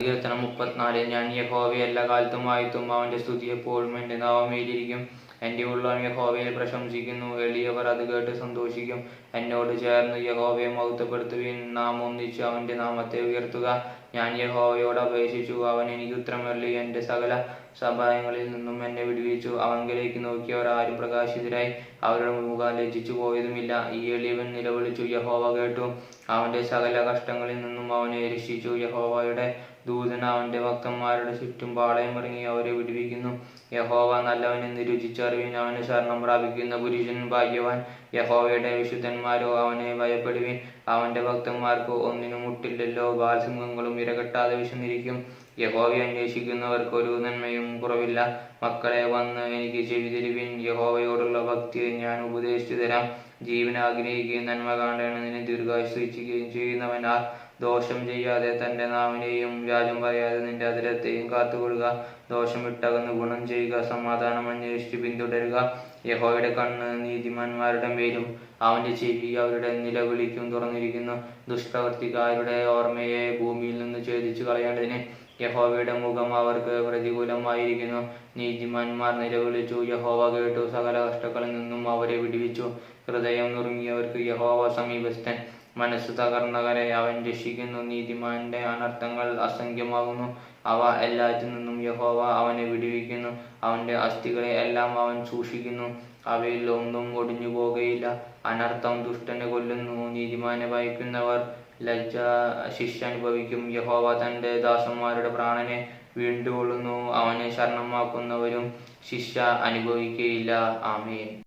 കീർത്തനം 34. ഞാൻ യഹോവയെ എല്ലാ കാലത്തും വാഴ്ത്തും, അവന്റെ സ്തുതി എപ്പോഴും എന്റെ നാവുമേലിരിക്കും. എന്റെ ഉള്ളം യഹോവയിൽ പ്രശംസിക്കുന്നു, എളിയവർ അത് കേട്ട് സന്തോഷിക്കും. എന്നോട് ചേർന്ന് യഹോവയെ മഹത്വപ്പെടുത്തുവിൻ, നാം ഒന്നിച്ച് അവന്റെ നാമത്തെ ഉയർത്തുക. ഞാൻ യഹോവയോട് അപേക്ഷിച്ചു, അവൻ എനിക്ക് ഉത്തരമരുളി. എന്റെ സകല സഭായങ്ങളിൽ നിന്നും എന്നെ വിടുവിച്ചു. അവങ്കലേക്ക് നോക്കിയവർ ആരും പ്രകാശിതരായി, അവരുടെ മുഖം ലജ്ജിച്ചു പോയതുമില്ല. ഈ എളിയവൻ നിലവിളിച്ചു, യഹോവ കേട്ടു, അവന്റെ സകല കഷ്ടങ്ങളിൽ നിന്നും അവനെ രക്ഷിച്ചു. യഹോവയുടെ ദൂതൻ അവന്റെ ഭക്തന്മാരുടെ ചുറ്റും പാളയമിറങ്ങി അവരെ വിടുവിക്കുന്നു. യഹോവ നല്ലവനെന്ന് രുചിച്ചറിവിൻ, അവന് ശരണം പ്രാപിക്കുന്ന പുരുഷൻ ഭാഗ്യവാൻ. യഹോവയുടെ വിശുദ്ധന്മാരോ, അവനെ ഭയപ്പെടുവിൻ. അവന്റെ ഭക്തന്മാർക്ക് ഒന്നിനും മുട്ടില്ലല്ലോ. ബാൽസിംഹങ്ങളും ഇരകെട്ടാതെ വിശന്നിരിക്കും. യഹോവയെ അന്വേഷിക്കുന്നവർക്ക് ഒരു നന്മയും കുറവില്ല. മക്കളെ, വന്ന് എനിക്ക് ചെവി തരുവിൻ. യഹോവയോടുള്ള ഭക്തിയെ ഞാൻ ഉപദേശിച്ചു തരാം. ജീവൻ ആഗ്രഹിക്കുകയും നന്മ കാണേണ്ടതിന് ദീർഘായുസ്സ് ഇച്ഛിക്കുകയും ചെയ്യുന്നവനാ. ദോഷം ചെയ്യാതെ തന്റെ നാവിനെയും വ്യാജം പറയാതെ നിന്റെ അതിരത്തെയും കാത്തുകൊള്ളുക. ദോഷം വിട്ടകന്ന് ഗുണം ചെയ്യുക, സമാധാനം അന്വേഷിച്ച് പിന്തുടരുക. യഹോവയുടെ കണ്ണ് നീതിമാന്മാരുടെ മേലും അവന്റെ ചെവി അവരുടെ നിലവിളിക്കും തുറന്നിരിക്കുന്നു. ദുഷ്പ്രവർത്തിക്കാരുടെ ഓർമ്മയെ ഭൂമിയിൽ നിന്ന് ഛേദിച്ചു കളയേണ്ടതിന് യഹോവയുടെ മുഖം അവർക്ക് പ്രതികൂലമായിരിക്കുന്നു. നീതിമാന്മാർ നിലവിളിച്ചു, യഹോവ കേട്ടു, സകല കഷ്ടങ്ങളിൽ നിന്നും അവരെ വിടുവിച്ചു. ഹൃദയം നുറുങ്ങിയവർക്ക് യഹോവ സമീപസ്ഥൻ, മനസ്സ് തകർന്നവരെ അവൻ രക്ഷിക്കുന്നു. നീതിമാന്റെ അനർത്ഥങ്ങൾ അസംഖ്യമാകുന്നു, അവ എല്ലാറ്റിൽ നിന്നും യഹോവ അവനെ വിടുവിക്കുന്നു. അവന്റെ അസ്ഥികളെ എല്ലാം അവൻ സൂക്ഷിക്കുന്നു, അവയിൽ ഒന്നും ഒടിഞ്ഞു പോകുകയില്ല. അനർത്ഥം ദുഷ്ടനെ കൊല്ലുന്നു, നീതിമാനെ ഭയക്കുന്നവർ ശിക്ഷ അനുഭവിക്കും. യഹോവ തന്റെ ദാസന്മാരുടെ പ്രാണനെ വീണ്ടുകൊള്ളുന്നു, അവനെ ശരണമാക്കുന്നവരും ശിക്ഷ അനുഭവിക്കുകയില്ല. ആമേൻ.